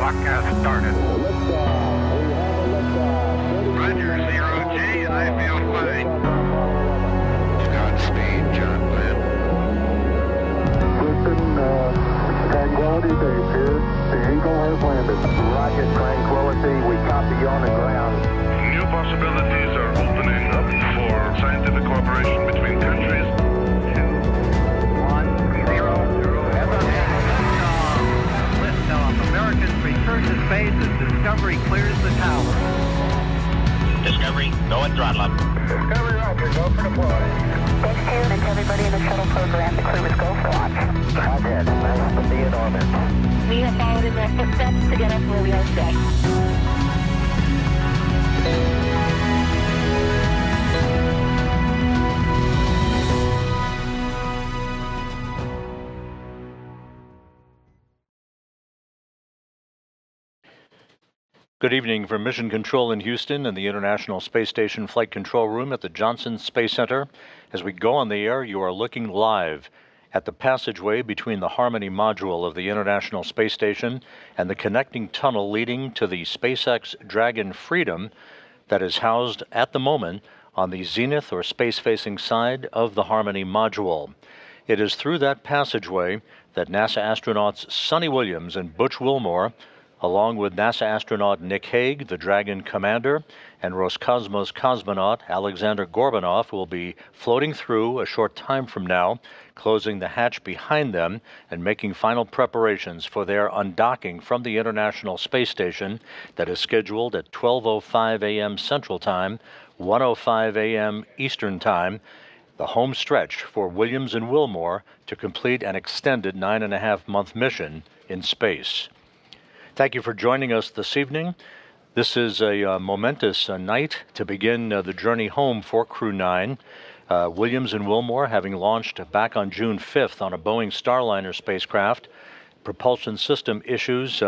Clock has started. Roger, 0G, I feel fine. Godspeed, John Glenn. Houston, Tranquility Base here. The Eagle has landed. Roger, Tranquility. We copy you on the ground. New possibilities are opening up for scientific cooperation between countries. 2, 1, 0. Liftoff. Americans return to space as Discovery clears the tower. Discovery, go and throttle up. Discovery, Roger. Go for deploy. Thanks to you and to everybody in the shuttle program. The crew is go for launch. Roger. Nice to be in orbit. We have followed in their footsteps to get us where we are today. Good evening from Mission Control in Houston and the International Space Station Flight Control Room at the Johnson Space Center. As we go on the air, you are looking live at the passageway between the Harmony module of the International Space Station and the connecting tunnel leading to the SpaceX Dragon Freedom that is housed at the moment on the zenith or space-facing side of the Harmony module. It is through that passageway that NASA astronauts Suni Williams and Butch Wilmore, along with NASA astronaut Nick Hague, the Dragon commander, and Roscosmos cosmonaut Aleksandr Gorbunov will be floating through a short time from now, closing the hatch behind them and making final preparations for their undocking from the International Space Station that is scheduled at 12:05 a.m. Central Time, 1:05 a.m. Eastern Time, the home stretch for Williams and Wilmore to complete an extended 9.5-month mission in space. Thank you for joining us this evening. This is a momentous night to begin the journey home for Crew-9. Williams and Wilmore, having launched back on June 5th on a Boeing Starliner spacecraft, propulsion system issues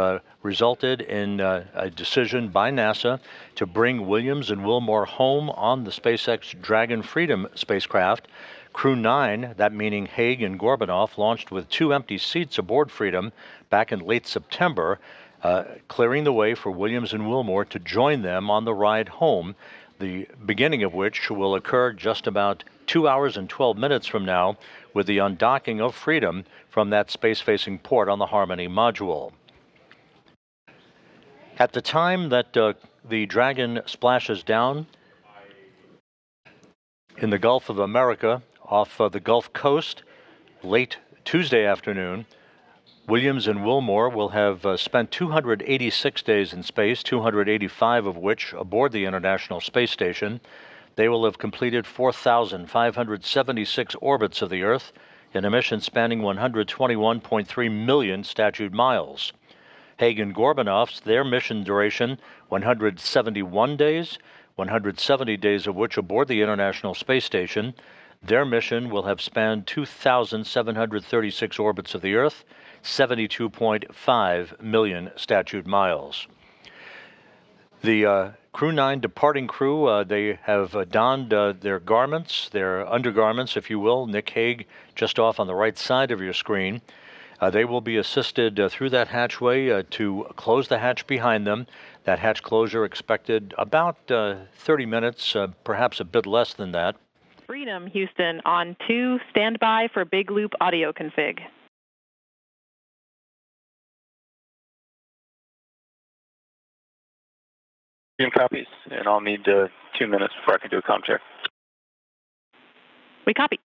resulted in a decision by NASA to bring Williams and Wilmore home on the SpaceX Dragon Freedom spacecraft. Crew-9, that meaning Hague and Gorbunov, launched with 2 empty seats aboard Freedom back in late September, clearing the way for Williams and Wilmore to join them on the ride home, the beginning of which will occur just about 2 hours and 12 minutes from now with the undocking of Freedom from that space-facing port on the Harmony module. At the time that the Dragon splashes down in the Gulf of America off the Gulf Coast late Tuesday afternoon, Williams and Wilmore will have spent 286 days in space, 285 of which aboard the International Space Station. They will have completed 4,576 orbits of the Earth in a mission spanning 121.3 million statute miles. Hague and Gorbunov's, their mission duration, 171 days, 170 days of which aboard the International Space Station. Their mission will have spanned 2,736 orbits of the Earth, 72.5 million statute miles. The Crew-9 departing crew, they have donned their garments, their undergarments, if you will. Nick Hague, just off on the right side of your screen. They will be assisted through that hatchway to close the hatch behind them. That hatch closure expected about 30 minutes, perhaps a bit less than that. Freedom, Houston, on 2, standby for big loop audio config. Copies, and I'll need 2 minutes before I can do a comm check. We copy.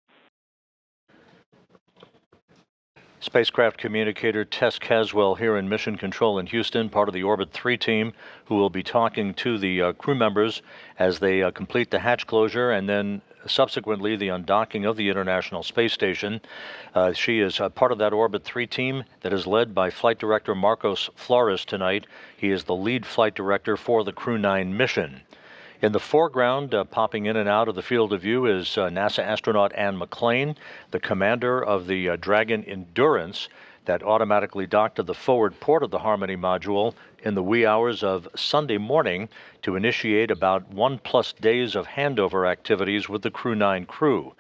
Spacecraft communicator Tess Caswell here in Mission Control in Houston, part of the Orbit 3 team, who will be talking to the crew members as they complete the hatch closure and then subsequently the undocking of the International Space Station. She is part of that Orbit 3 team that is led by Flight Director Marcos Flores tonight. He is the lead flight director for the Crew-9 mission. In the foreground, popping in and out of the field of view, is NASA astronaut Anne McClain, the commander of the Dragon Endurance that automatically docked to the forward port of the Harmony module in the wee hours of Sunday morning to initiate about 1+ days of handover activities with the Crew-9 crew.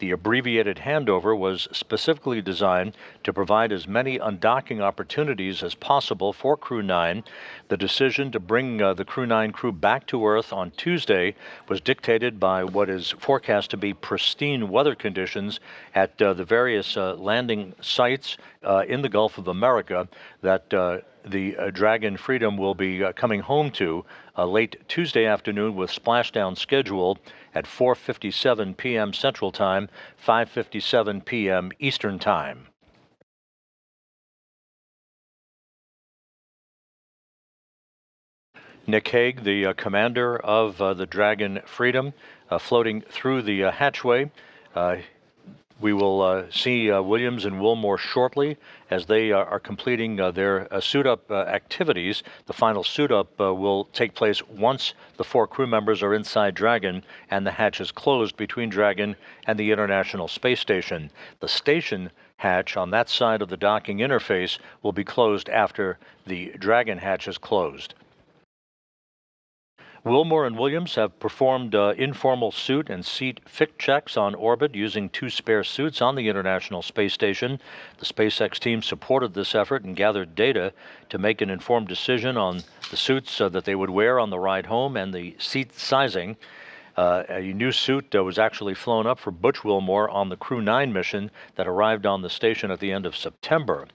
The abbreviated handover was specifically designed to provide as many undocking opportunities as possible for Crew-9. The decision to bring the Crew-9 crew back to Earth on Tuesday was dictated by what is forecast to be pristine weather conditions at the various landing sites in the Gulf of America that the Dragon Freedom will be coming home to late Tuesday afternoon, with splashdown scheduled at 4:57 p.m. Central Time, 5:57 p.m. Eastern Time. Nick Hague, the commander of the Dragon Freedom, floating through the hatchway. We will see Williams and Wilmore shortly as they are completing their suit-up activities. The final suit-up will take place once the 4 crew members are inside Dragon and the hatch is closed between Dragon and the International Space Station. The station hatch on that side of the docking interface will be closed after the Dragon hatch is closed. Wilmore and Williams have performed informal suit and seat fit checks on orbit using 2 spare suits on the International Space Station. The SpaceX team supported this effort and gathered data to make an informed decision on the suits that they would wear on the ride home and the seat sizing. A new suit was actually flown up for Butch Wilmore on the Crew-9 mission that arrived on the station at the end of September.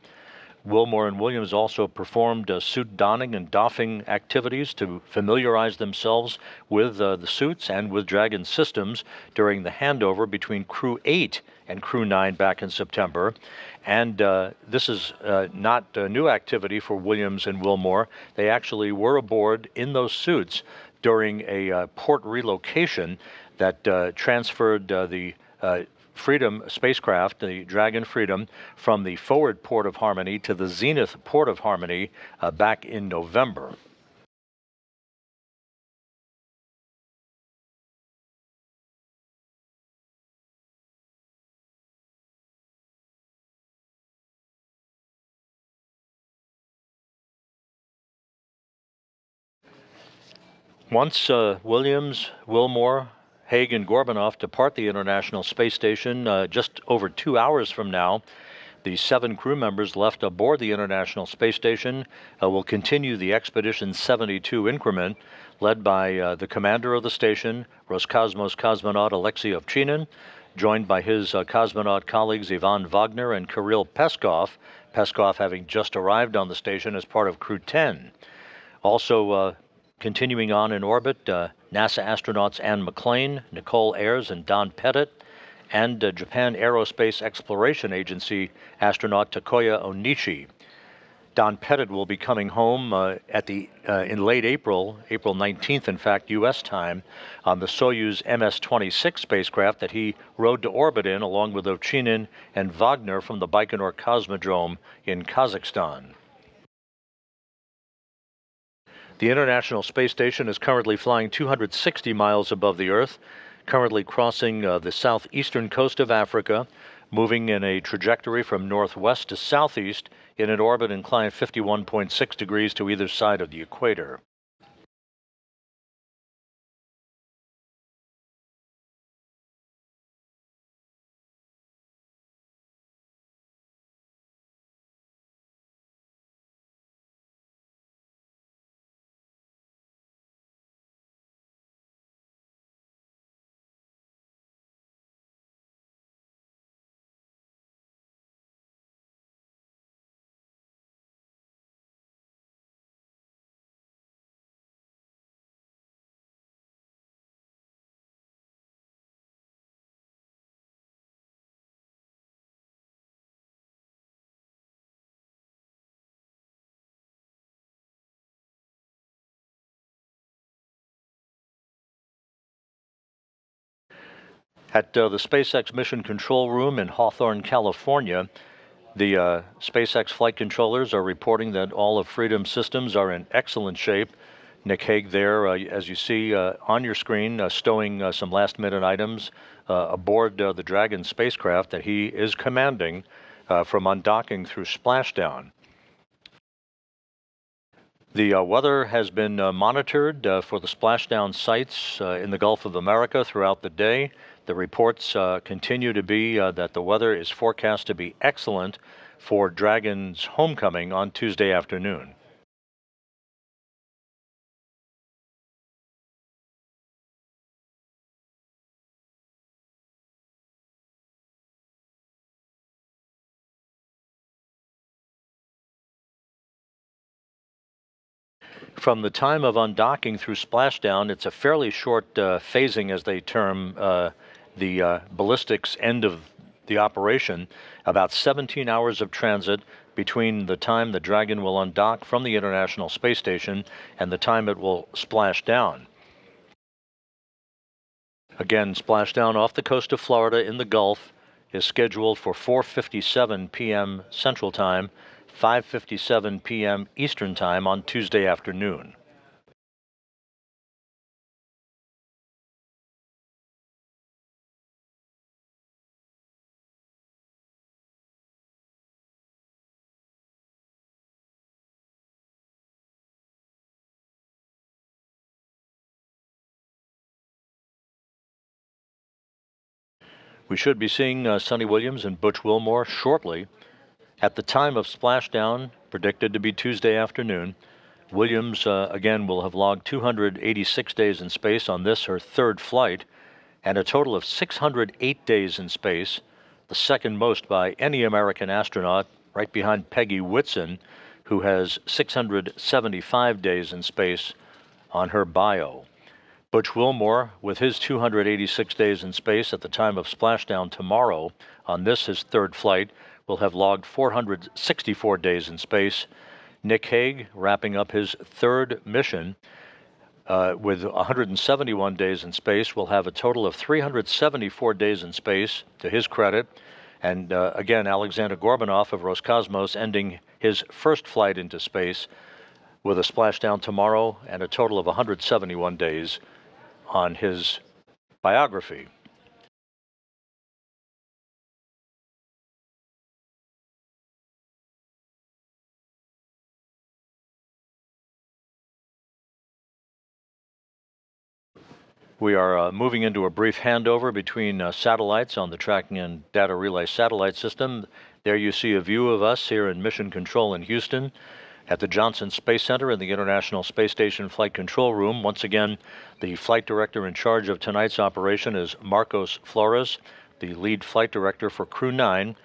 Wilmore and Williams also performed suit donning and doffing activities to familiarize themselves with the suits and with Dragon systems during the handover between Crew-8 and Crew-9 back in September. And this is not a new activity for Williams and Wilmore. They actually were aboard in those suits during a port relocation that transferred the Freedom spacecraft, the Dragon Freedom, from the forward port of Harmony to the zenith port of Harmony back in November. Once Williams, Wilmore, Hague, and Gorbunov depart the International Space Station just over 2 hours from now, the 7 crew members left aboard the International Space Station will continue the Expedition 72 increment, led by the commander of the station, Roscosmos cosmonaut Alexei Ovchinin, joined by his cosmonaut colleagues Ivan Wagner and Kirill Peskov, Peskov having just arrived on the station as part of Crew-10. Also continuing on in orbit, NASA astronauts Anne McClain, Nicole Ayers, and Don Pettit, and Japan Aerospace Exploration Agency astronaut Takuya Onishi. Don Pettit will be coming home in late April 19th, in fact, U.S. time, on the Soyuz MS-26 spacecraft that he rode to orbit in, along with Ovchinin and Wagner from the Baikonur Cosmodrome in Kazakhstan. The International Space Station is currently flying 260 miles above the Earth, currently crossing the southeastern coast of Africa, moving in a trajectory from northwest to southeast in an orbit inclined 51.6 degrees to either side of the equator. At the SpaceX Mission Control Room in Hawthorne, California, the SpaceX flight controllers are reporting that all of Freedom's systems are in excellent shape. Nick Hague there, as you see on your screen, stowing some last-minute items aboard the Dragon spacecraft that he is commanding from undocking through splashdown. The weather has been monitored for the splashdown sites in the Gulf of America throughout the day. The reports continue to be that the weather is forecast to be excellent for Dragon's homecoming on Tuesday afternoon. From the time of undocking through splashdown, it's a fairly short phasing, as they term the ballistics end of the operation. About 17 hours of transit between the time the Dragon will undock from the International Space Station and the time it will splash down. Again, splashdown off the coast of Florida in the Gulf is scheduled for 4:57 p.m. Central Time, 5:57 p.m. Eastern Time on Tuesday afternoon. We should be seeing Suni Williams and Butch Wilmore shortly. At the time of splashdown, predicted to be Tuesday afternoon, Williams again will have logged 286 days in space on this, her third flight, and a total of 608 days in space, the second most by any American astronaut, right behind Peggy Whitson, who has 675 days in space on her bio. Butch Wilmore, with his 286 days in space at the time of splashdown tomorrow, on this, his third flight, will have logged 464 days in space. Nick Hague, wrapping up his third mission with 171 days in space, will have a total of 374 days in space, to his credit. And again, Aleksandr Gorbunov of Roscosmos ending his first flight into space with a splashdown tomorrow and a total of 171 days on his biography. We are moving into a brief handover between satellites on the Tracking and Data Relay Satellite System. There you see a view of us here in Mission Control in Houston at the Johnson Space Center in the International Space Station Flight Control Room. Once again, the flight director in charge of tonight's operation is Marcos Flores, the lead flight director for Crew-9,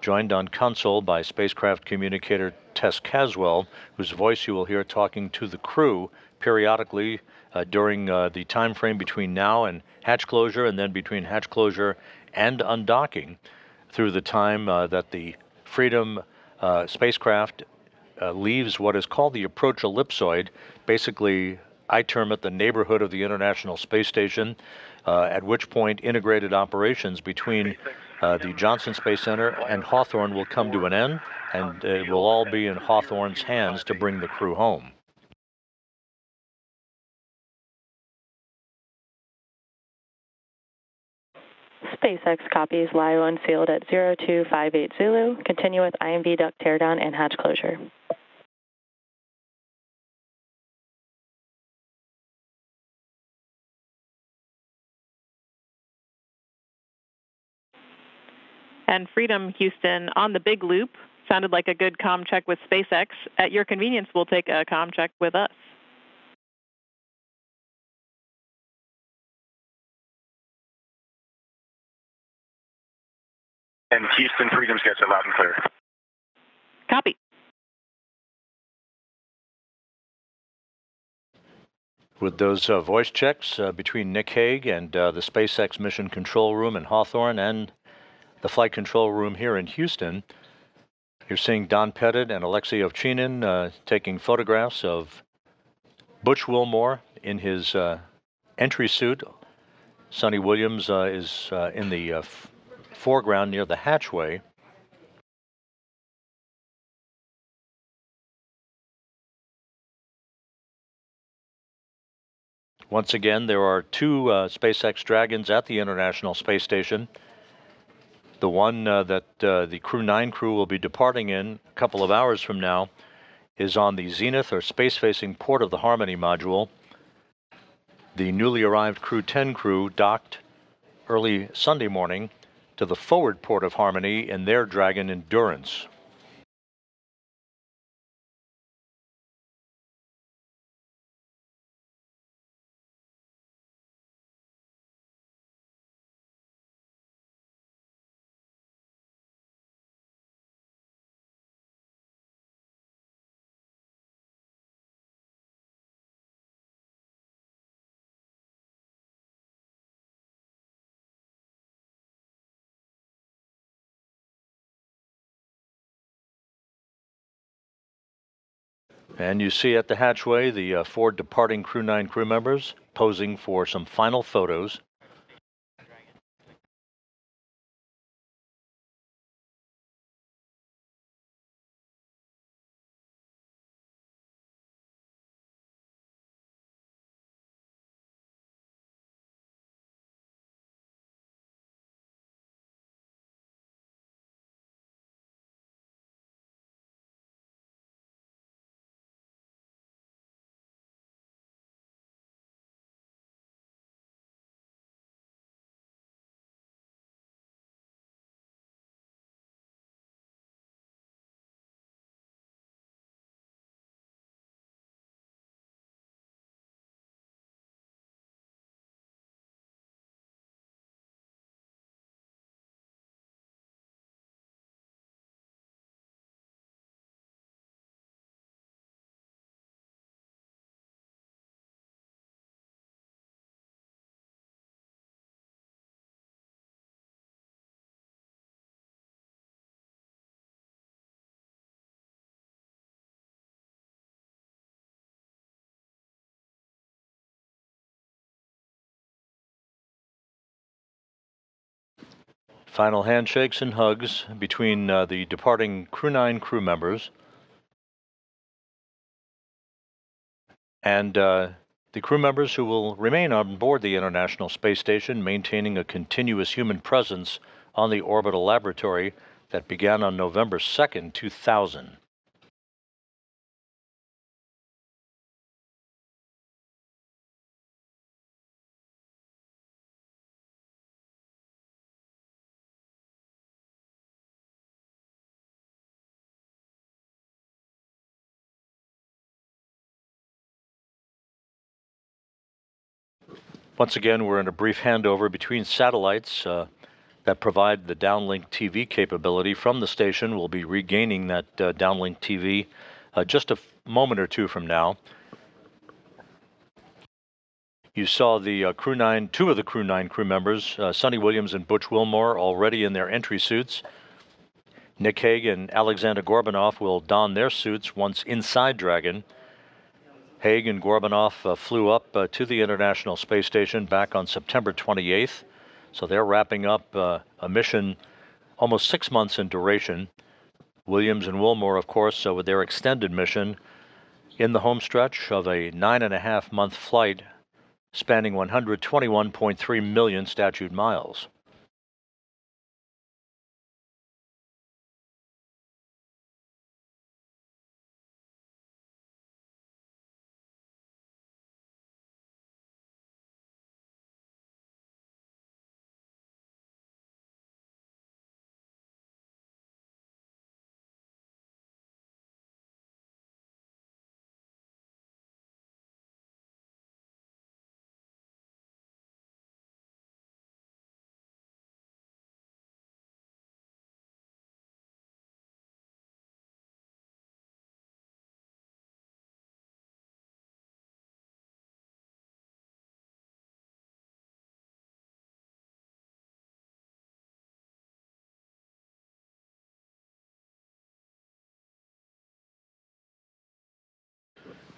joined on console by spacecraft communicator Tess Caswell, whose voice you will hear talking to the crew periodically during the time frame between now and hatch closure, and then between hatch closure and undocking, through the time that the Freedom spacecraft leaves what is called the approach ellipsoid. Basically, I term it the neighborhood of the International Space Station, at which point integrated operations between the Johnson Space Center and Hawthorne will come to an end, and it will all be in Hawthorne's hands to bring the crew home. SpaceX copies LIO unsealed at 0258 Zulu. Continue with IMV duct teardown and hatch closure. And Freedom Houston on the big loop. Sounded like a good comm check with SpaceX. At your convenience, we'll take a comm check with us. And Houston, Freedom's gets it loud and clear. Copy. With those voice checks between Nick Hague and the SpaceX Mission Control Room in Hawthorne and the Flight Control Room here in Houston, you're seeing Don Pettit and Alexei Ovchinin taking photographs of Butch Wilmore in his entry suit. Suni Williams is in the foreground near the hatchway. Once again, there are two SpaceX Dragons at the International Space Station. The one that the Crew-9 crew will be departing in a couple of hours from now is on the zenith or space-facing port of the Harmony module. The newly arrived Crew-10 crew docked early Sunday morning to the forward port of Harmony in their Dragon Endurance. And you see at the hatchway the 4 departing Crew-9 crew members posing for some final photos. Final handshakes and hugs between the departing Crew-9 crew members and the crew members who will remain on board the International Space Station, maintaining a continuous human presence on the orbital laboratory that began on November 2nd, 2000. Once again, we're in a brief handover between satellites that provide the downlink TV capability from the station. We'll be regaining that downlink TV just a moment or two from now. You saw the Crew-9, 2 of the Crew-9 crew members, Suni Williams and Butch Wilmore, already in their entry suits. Nick Hague and Aleksandr Gorbunov will don their suits once inside Dragon. Hague and Gorbunov flew up to the International Space Station back on September 28th. So they're wrapping up a mission almost 6 months in duration. Williams and Wilmore, of course, with their extended mission in the home stretch of a 9.5-month flight spanning 121.3 million statute miles.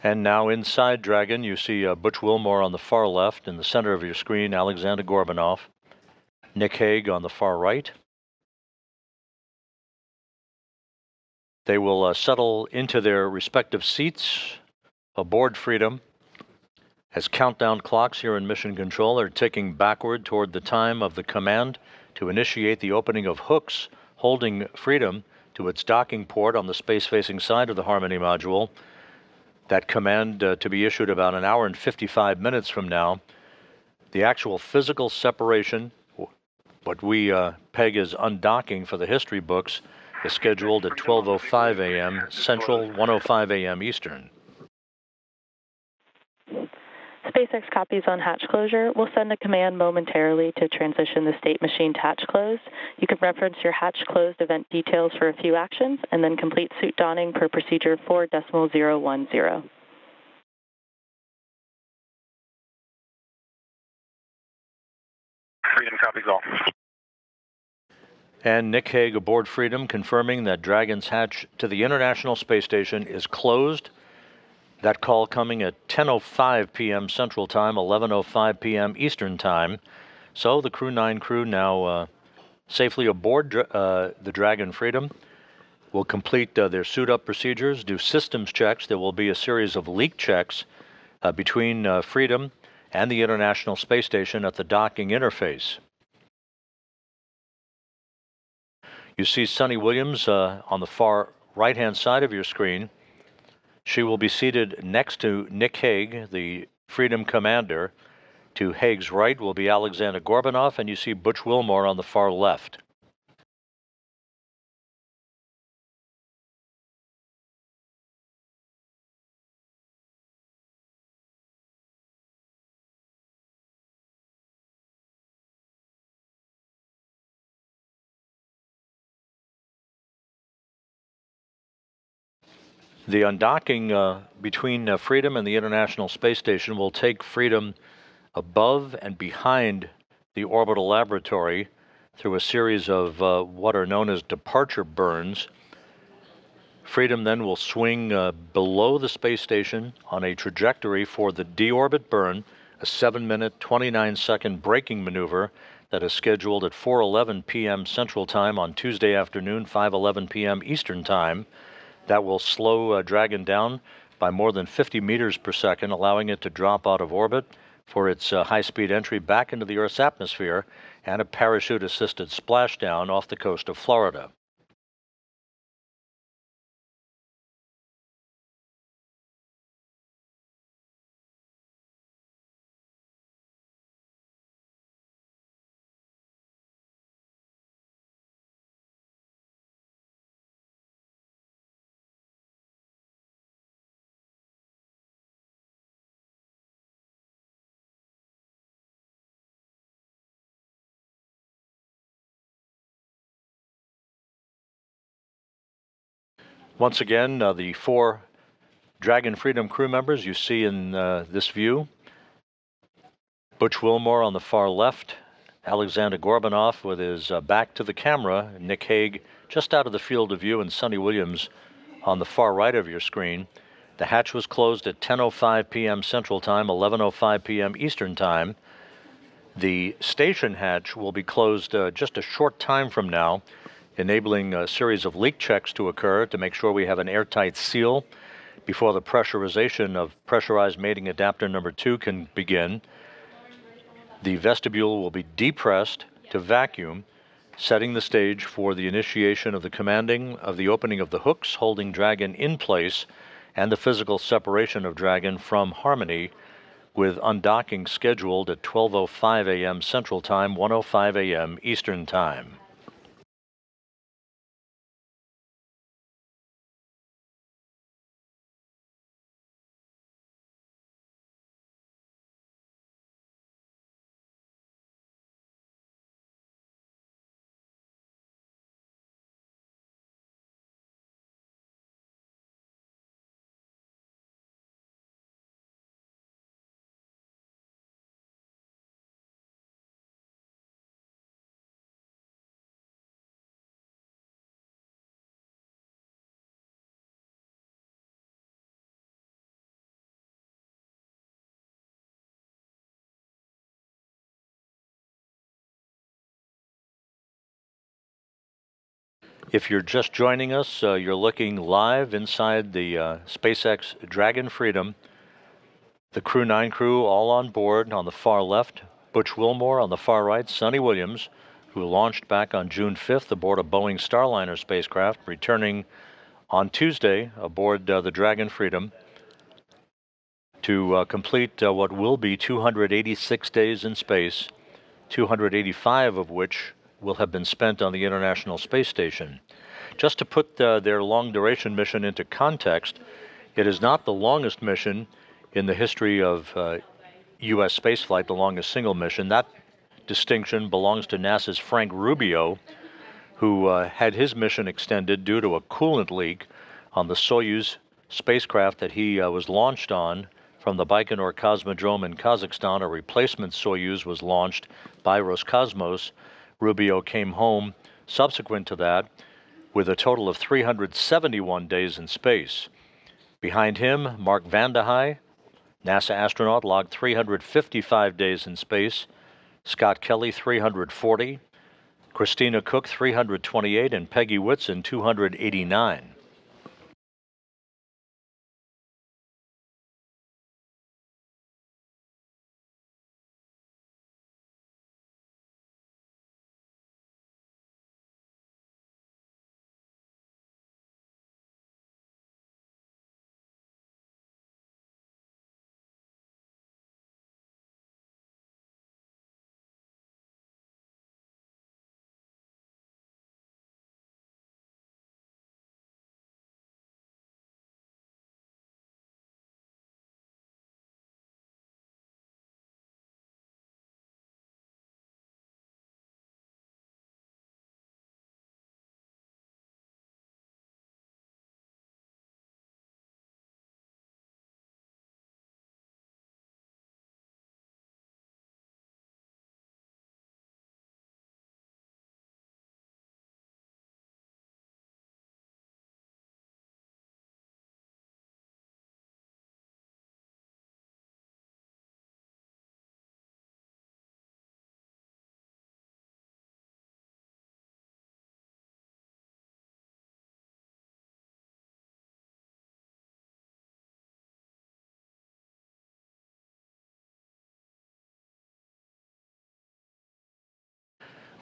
And now inside Dragon, you see Butch Wilmore on the far left. In the center of your screen, Aleksandr Gorbunov. Nick Hague on the far right. They will settle into their respective seats aboard Freedom as countdown clocks here in Mission Control are ticking backward toward the time of the command to initiate the opening of hooks holding Freedom to its docking port on the space-facing side of the Harmony module. That command to be issued about an hour and 55 minutes from now. The actual physical separation what we peg as undocking for the history books is scheduled at 12:05 a.m. Central, 1:05 a.m. Eastern. SpaceX copies on hatch closure. We'll send a command momentarily to transition the state machine to hatch closed. You can reference your hatch closed event details for a few actions, and then complete suit donning per procedure 4.010. Freedom copies all. And Nick Hague aboard Freedom confirming that Dragon's hatch to the International Space Station is closed. That call coming at 10:05 p.m. Central Time, 11:05 p.m. Eastern Time. So the Crew-9 crew now safely aboard the Dragon Freedom will complete their suit-up procedures, do systems checks. There will be a series of leak checks between Freedom and the International Space Station at the docking interface. You see Suni Williams on the far right-hand side of your screen. She will be seated next to Nick Hague, the Freedom commander. To Hague's right will be Aleksandr Gorbunov, and you see Butch Wilmore on the far left. The undocking between Freedom and the International Space Station will take Freedom above and behind the orbital laboratory through a series of what are known as departure burns. Freedom then will swing below the space station on a trajectory for the deorbit burn, a 7-minute, 29-second braking maneuver that is scheduled at 4:11 p.m. Central Time on Tuesday afternoon, 5:11 p.m. Eastern Time. That will slow Dragon down by more than 50 meters per second, allowing it to drop out of orbit for its high-speed entry back into the Earth's atmosphere and a parachute-assisted splashdown off the coast of Florida. Once again, the 4 Dragon Freedom crew members you see in this view. Butch Wilmore on the far left, Aleksandr Gorbunov with his back to the camera, Nick Hague just out of the field of view, and Suni Williams on the far right of your screen. The hatch was closed at 10:05 p.m. Central Time, 11:05 p.m. Eastern Time. The station hatch will be closed just a short time from now, enabling a series of leak checks to occur to make sure we have an airtight seal before the pressurization of pressurized mating adapter number 2 can begin. The vestibule will be depressed to vacuum, setting the stage for the initiation of the commanding of the opening of the hooks holding Dragon in place and the physical separation of Dragon from Harmony, with undocking scheduled at 12:05 a.m. Central Time, 1:05 a.m. Eastern Time. If you're just joining us, you're looking live inside the SpaceX Dragon Freedom. The Crew-9 crew all on board on the far left, Butch Wilmore on the far right, Suni Williams, who launched back on June 5th aboard a Boeing Starliner spacecraft, returning on Tuesday aboard the Dragon Freedom to complete what will be 286 days in space 285 of which will have been spent on the International Space Station. Just to put their long-duration mission into context, it is not the longest mission in the history of U.S. spaceflight, the longest single mission. That distinction belongs to NASA's Frank Rubio, who had his mission extended due to a coolant leak on the Soyuz spacecraft that he was launched on from the Baikonur Cosmodrome in Kazakhstan. A replacement Soyuz was launched by Roscosmos. Rubio came home subsequent to that with a total of 371 days in space. Behind him, Mark Vande Hei, NASA astronaut, logged 355 days in space. Scott Kelly, 340. Christina Cook, 328, and Peggy Whitson, 289.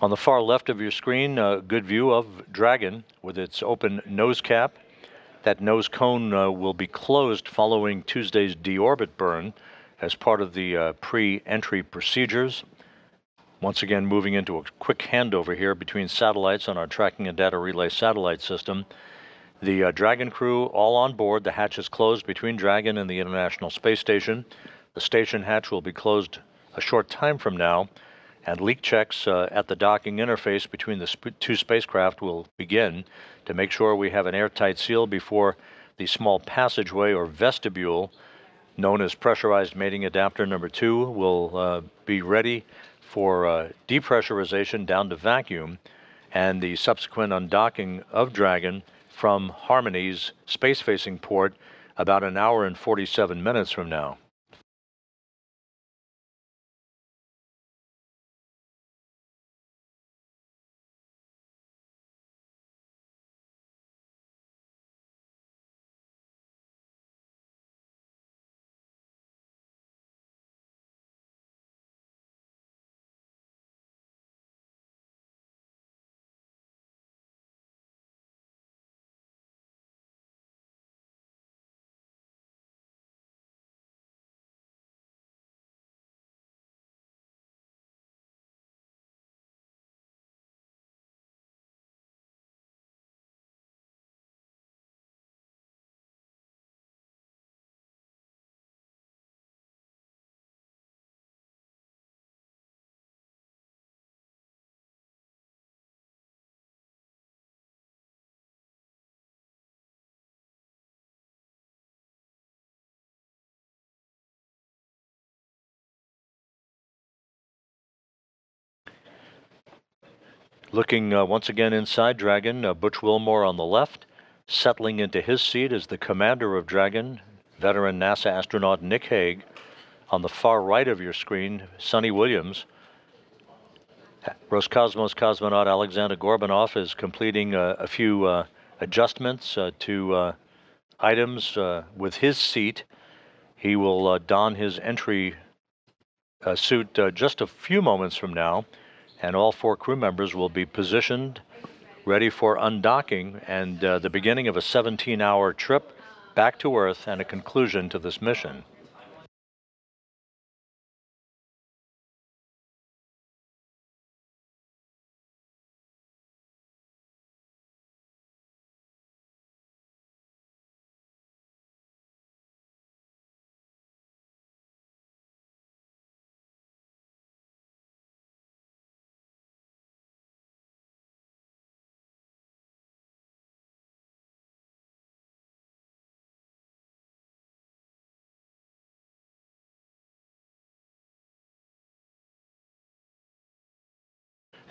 On the far left of your screen, a good view of Dragon with its open nose cap. That nose cone will be closed following Tuesday's deorbit burn as part of the pre-entry procedures. Once again, moving into a quick handover here between satellites on our tracking and data relay satellite system. The Dragon crew all on board. The hatch is closed between Dragon and the International Space Station. The station hatch will be closed a short time from now, and leak checks at the docking interface between the two spacecraft will begin to make sure we have an airtight seal before the small passageway or vestibule, known as pressurized mating adapter number 2, will be ready for depressurization down to vacuum and the subsequent undocking of Dragon from Harmony's space-facing port about an hour and 47 minutes from now. Looking once again inside Dragon, Butch Wilmore on the left. Settling into his seat is the commander of Dragon, veteran NASA astronaut Nick Hague. On the far right of your screen, Suni Williams. Roscosmos cosmonaut Aleksandr Gorbunov is completing a few adjustments to items with his seat. He will don his entry suit just a few moments from now, and all 4 crew members will be positioned, ready for undocking and the beginning of a 17-hour trip back to Earth and a conclusion to this mission.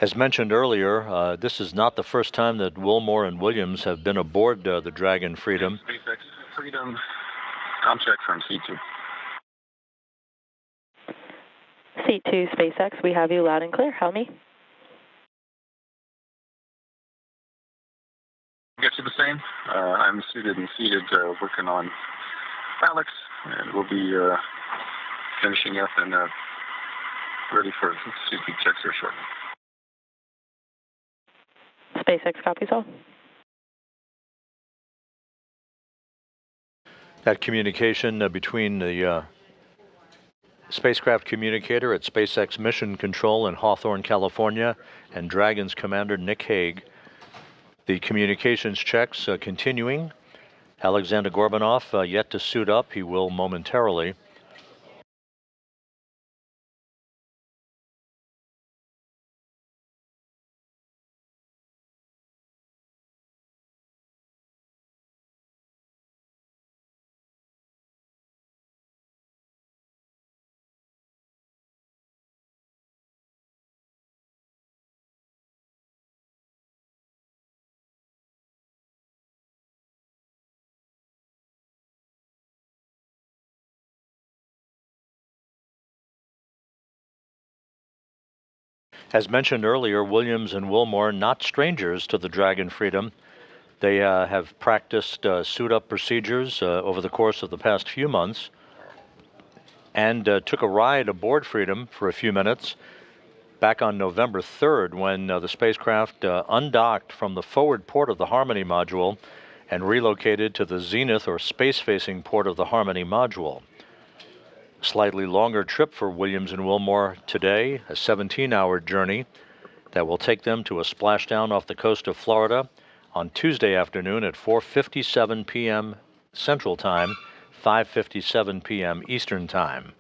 As mentioned earlier, this is not the first time that Wilmore and Williams have been aboard the Dragon Freedom. SpaceX Freedom, check from C2. C2 SpaceX, we have you loud and clear. Help me. Get you the same. I'm suited and seated, working on Alex, and we'll be finishing up and ready for CP checks here shortly. SpaceX copies all. That communication between the spacecraft communicator at SpaceX Mission Control in Hawthorne, California, and Dragon's commander Nick Hague. The communications checks continuing. Aleksandr Gorbunov yet to suit up. He will momentarily. As mentioned earlier, Williams and Wilmore not strangers to the Dragon Freedom. They have practiced suit-up procedures over the course of the past few months and took a ride aboard Freedom for a few minutes back on November 3rd when the spacecraft undocked from the forward port of the Harmony module and relocated to the zenith or space-facing port of the Harmony module. Slightly longer trip for Williams and Wilmore today, a 17-hour journey that will take them to a splashdown off the coast of Florida on Tuesday afternoon at 4:57 p.m. Central Time, 5:57 p.m. Eastern Time.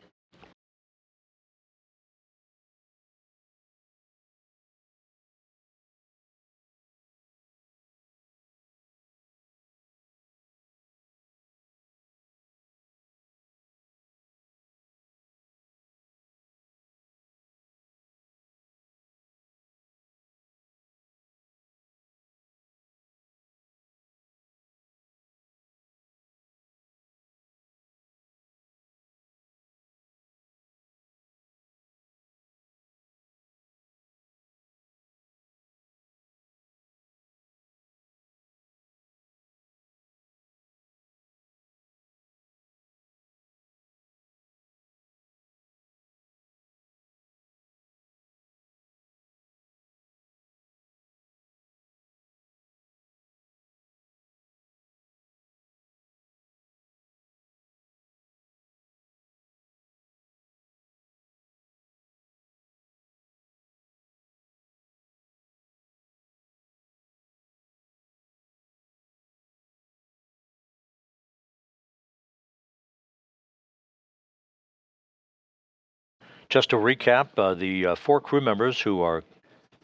Just to recap, the 4 crew members who are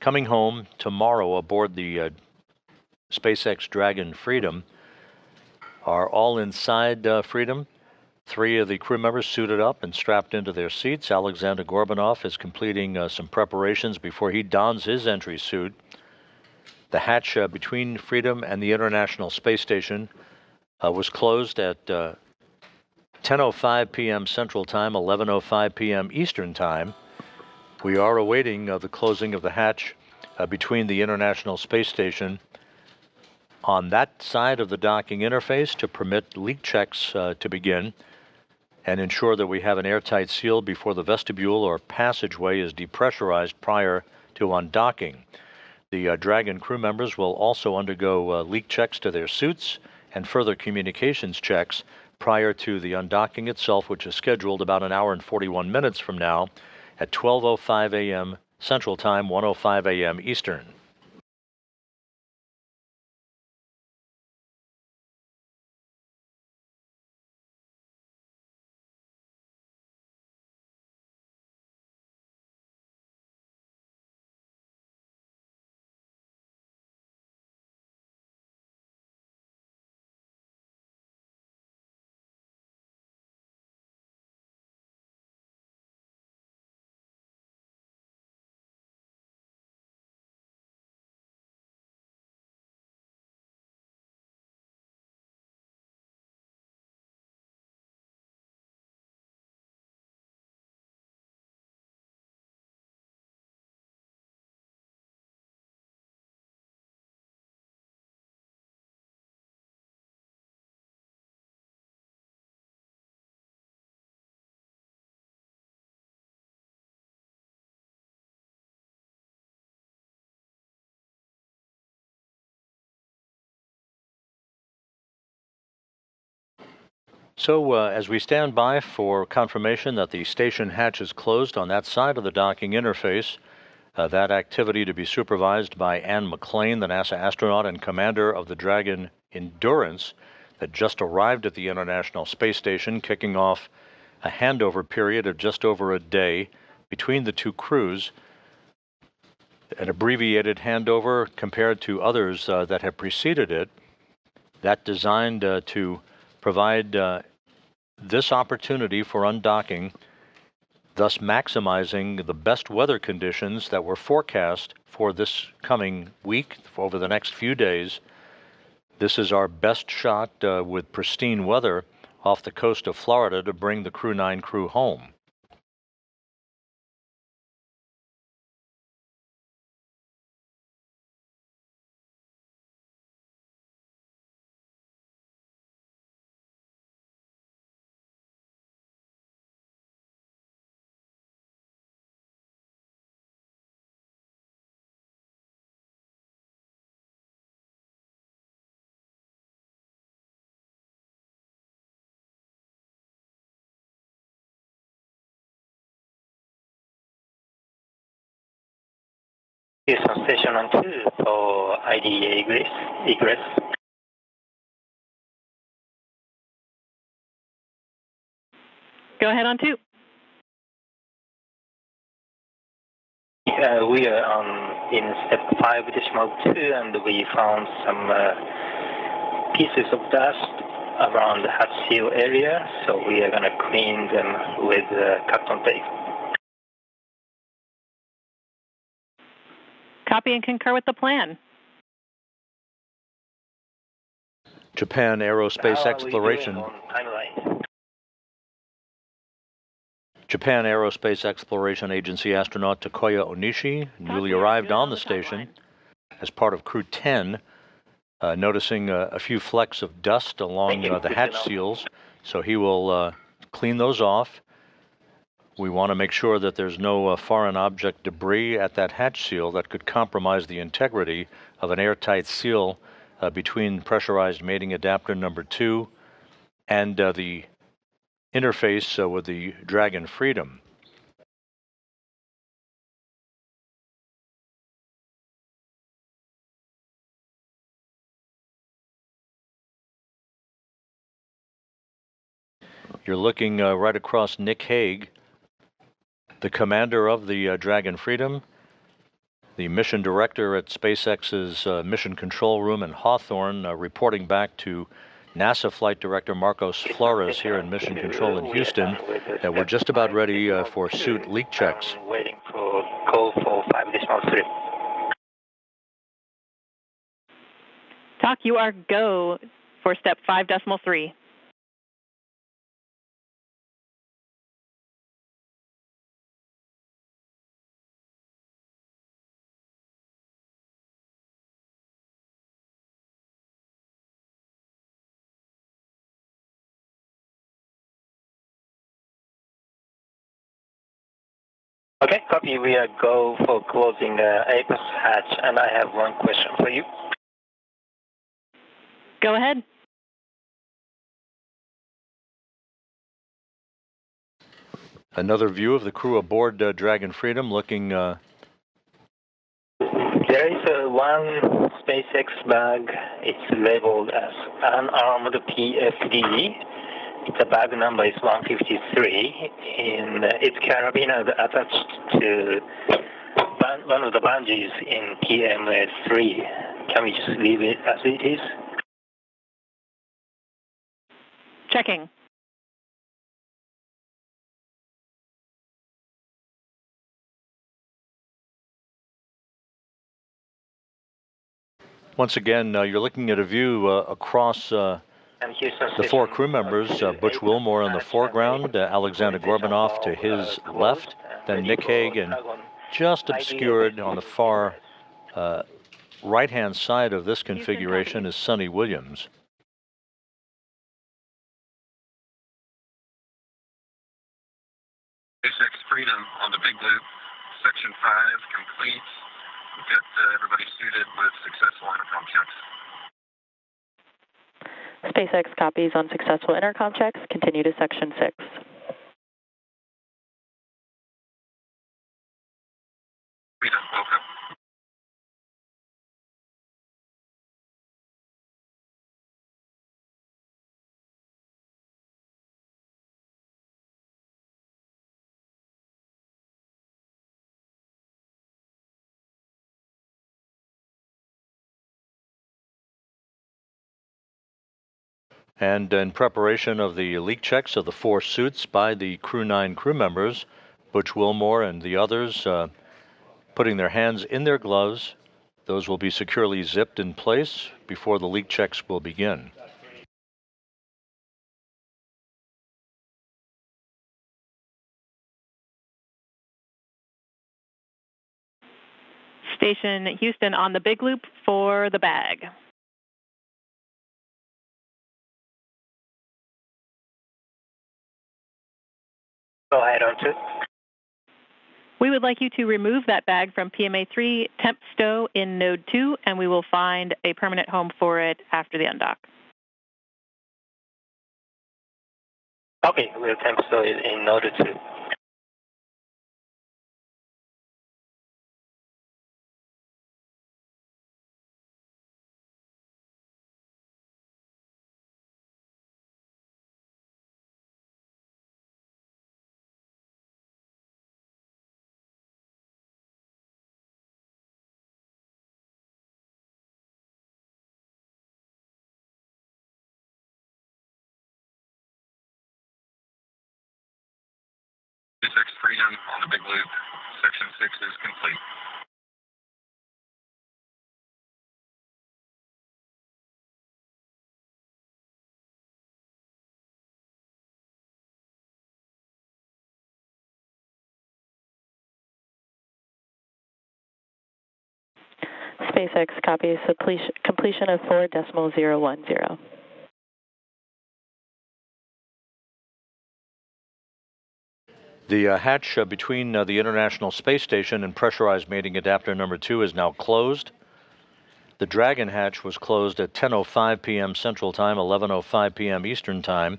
coming home tomorrow aboard the SpaceX Dragon Freedom are all inside Freedom. 3 of the crew members suited up and strapped into their seats. Aleksandr Gorbunov is completing some preparations before he dons his entry suit. The hatch between Freedom and the International Space Station was closed at 10:05 p.m. Central Time, 11:05 p.m. Eastern Time. We are awaiting the closing of the hatch between the International Space Station on that side of the docking interface to permit leak checks to begin and ensure that we have an airtight seal before the vestibule or passageway is depressurized prior to undocking. The Dragon crew members will also undergo leak checks to their suits and further communications checks prior to the undocking itself, which is scheduled about an hour and 41 minutes from now at 12:05 a.m. Central Time, 1:05 a.m. Eastern. So as we stand by for confirmation that the station hatch is closed on that side of the docking interface, that activity to be supervised by Ann McClain, the NASA astronaut and commander of the Dragon Endurance that just arrived at the International Space Station, kicking off a handover period of just over a day between the two crews, an abbreviated handover compared to others that have preceded it, that designed to provide this opportunity for undocking, thus maximizing the best weather conditions that were forecast for this coming week, over the next few days. This is our best shot with pristine weather off the coast of Florida to bring the Crew-9 crew home. Houston Station on 2 for IDA egress. Go ahead on 2. We are in step 5.2 and we found some pieces of dust around the hatch seal area, so we are going to clean them with cotton tape. Copy and concur with the plan. Japan Aerospace Exploration. Japan Aerospace Exploration Agency astronaut Takuya Onishi newly arrived on the station as part of Crew 10, noticing a few flecks of dust along the hatch seals, so he will clean those off. We want to make sure that there's no foreign object debris at that hatch seal that could compromise the integrity of an airtight seal between pressurized mating adapter number 2 and the interface with the Dragon Freedom. You're looking right across Nick Hague, the commander of the Dragon Freedom, the mission director at SpaceX's Mission Control Room in Hawthorne, reporting back to NASA Flight Director Marcos Flores here in Mission Control in Houston, that we're just about ready for suit leak checks. Waiting for call for 5.3. Talk, you are go for step 5.3. Okay, copy. We are go for closing Apex hatch, and I have one question for you. Go ahead. Another view of the crew aboard Dragon Freedom looking... There is one SpaceX bag. It's labeled as unarmed PFD. The bag number is 153, and its carabiner is attached to one of the bungees in PMS3. Can we just leave it as it is? Checking. Once again, you're looking at a view across the 4 crew members, Butch Wilmore in the foreground, Aleksandr Gorbunov to his left, then Nick Hague, and just obscured on the far right-hand side of this configuration is Suni Williams. SpaceX Freedom on the big loop, section 5 complete. We've got everybody suited with successful intercom checks. SpaceX copies on successful intercom checks. Continue to Section 6. Freedom, welcome. And in preparation of the leak checks of the 4 suits by the Crew-9 crew members, Butch Wilmore and the others putting their hands in their gloves. Those will be securely zipped in place before the leak checks will begin. Station Houston on the big loop for the bag. Go ahead, on 2. We would like you to remove that bag from PMA 3 temp stow in node 2, and we will find a permanent home for it after the undock. Okay, we'll temp stow it in node 2. SpaceX Freedom on the big loop. Section 6 is complete. SpaceX copies completion of 4.010. The hatch between the International Space Station and pressurized mating adapter number 2 is now closed. The Dragon hatch was closed at 10:05 p.m. Central Time, 11:05 p.m. Eastern Time.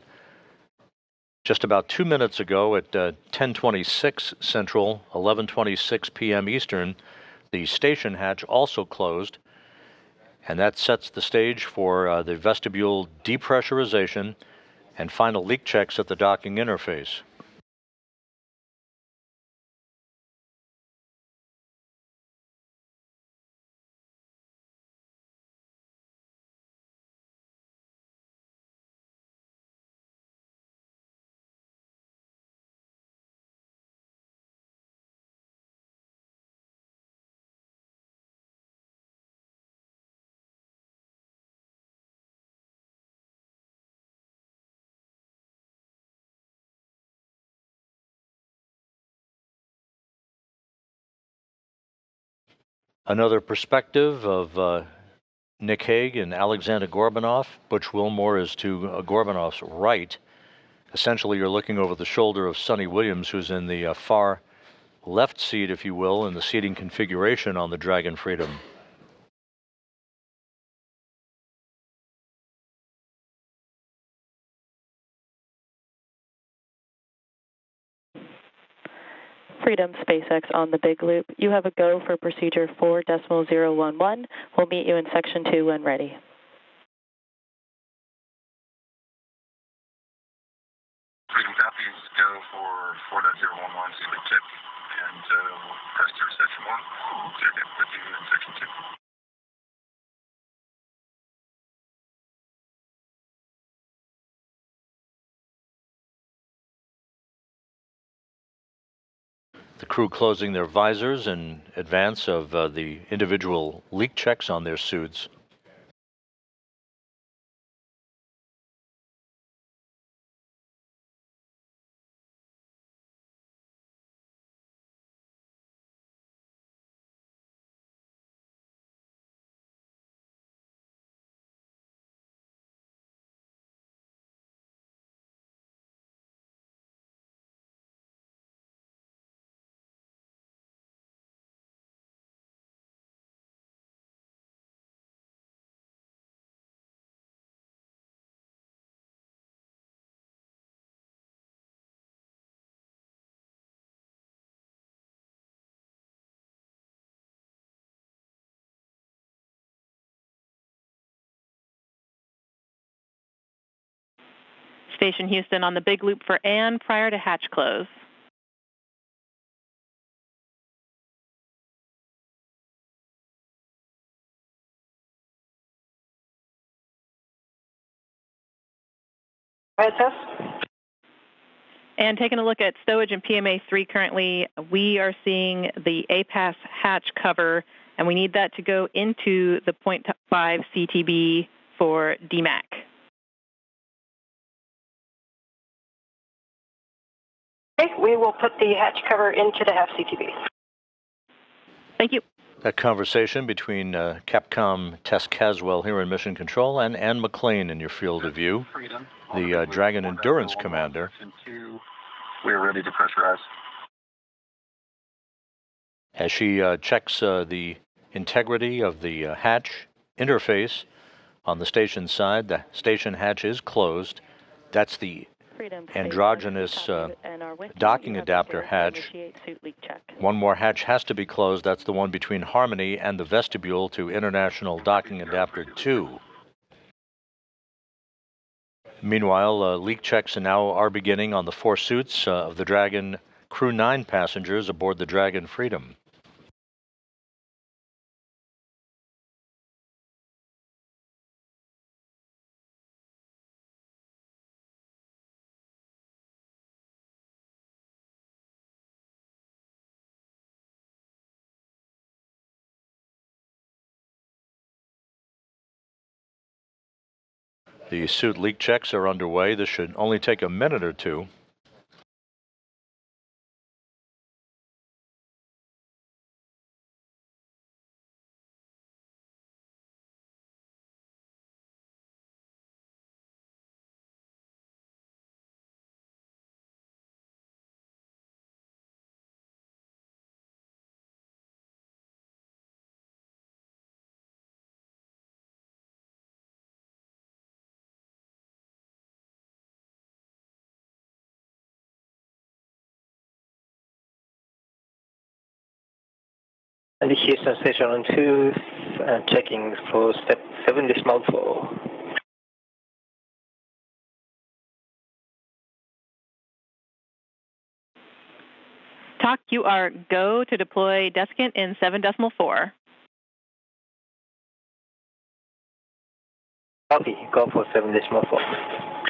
Just about 2 minutes ago at 10:26 Central, 11:26 p.m. Eastern, the station hatch also closed, and that sets the stage for the vestibule depressurization and final leak checks at the docking interface. Another perspective of Nick Hague and Aleksandr Gorbunov. Butch Wilmore is to Gorbunov's right. Essentially, you're looking over the shoulder of Suni Williams, who's in the far left seat, if you will, in the seating configuration on the Dragon Freedom. Freedom SpaceX on the big loop. You have a go for procedure 4.011. We'll meet you in Section 2 when ready. Freedom copies, go for 4.011, see the tip, and we'll press through Section 1. Check it with you in Section 2. The crew closing their visors in advance of the individual leak checks on their suits. Station Houston on the big loop for Ann prior to hatch close. Go ahead, Tess. And taking a look at stowage and PMA3 currently, we are seeing the APAS hatch cover, and we need that to go into the 0.5 CTB for DMAC. Okay, we will put the hatch cover into the half CTB. Thank you. That conversation between Capcom Tess Caswell here in Mission Control and Ann McLean in your field of view, the Dragon Endurance Commander. We're ready to pressurize. As she checks the integrity of the hatch interface on the station side, the station hatch is closed. That's the androgynous docking adapter hatch. One more hatch has to be closed. That's the one between Harmony and the vestibule to International Docking Adapter 2. Meanwhile, leak checks now are beginning on the 4 suits of the Dragon Crew-9 passengers aboard the Dragon Freedom. The suit leak checks are underway. This should only take a minute or two. And the Houston Station on 2, checking for step 7.4. TOC, you are go to deploy desiccant in 7.4. Copy, go for 7.4.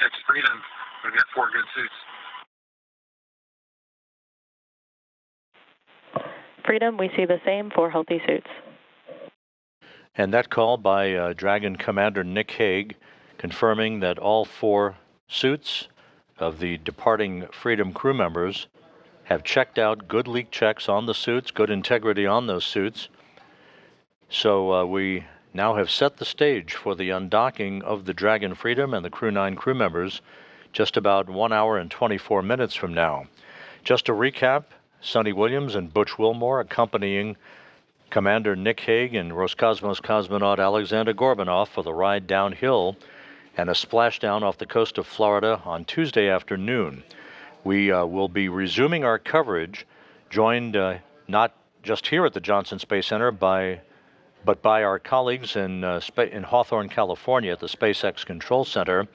SpaceX Freedom, we've got 4 good suits. Freedom, we see the same, 4 healthy suits. And that call by Dragon Commander Nick Hague confirming that all 4 suits of the departing Freedom crew members have checked out, good leak checks on the suits, good integrity on those suits. So we now have set the stage for the undocking of the Dragon Freedom and the Crew-9 crew members just about 1 hour and 24 minutes from now. Just to recap, Suni Williams and Butch Wilmore accompanying Commander Nick Hague and Roscosmos cosmonaut Aleksandr Gorbunov for the ride downhill and a splashdown off the coast of Florida on Tuesday afternoon. We will be resuming our coverage, joined not just here at the Johnson Space Center, but by our colleagues in Hawthorne, California at the SpaceX Control Center.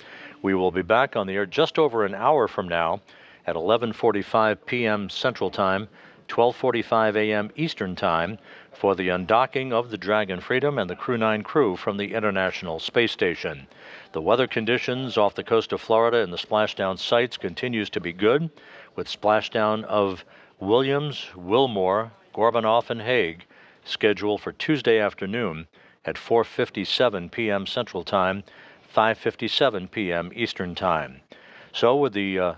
We will be back on the air just over an hour from now at 11:45 p.m. Central Time, 12:45 a.m. Eastern Time, for the undocking of the Dragon Freedom and the Crew-9 crew from the International Space Station. The weather conditions off the coast of Florida and the splashdown sites continues to be good, with splashdown of Williams, Wilmore, Gorbunov, and Hague scheduled for Tuesday afternoon at 4:57 p.m. Central Time, 5:57 p.m. Eastern Time. So with the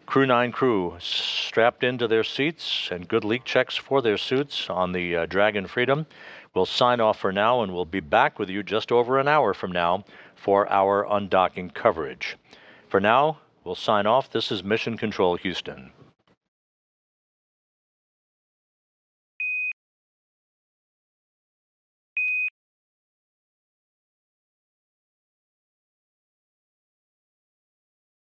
Crew-9 crew strapped into their seats and good leak checks for their suits on the Dragon Freedom, we'll sign off for now, and we'll be back with you just over an hour from now for our undocking coverage. For now, we'll sign off. This is Mission Control Houston.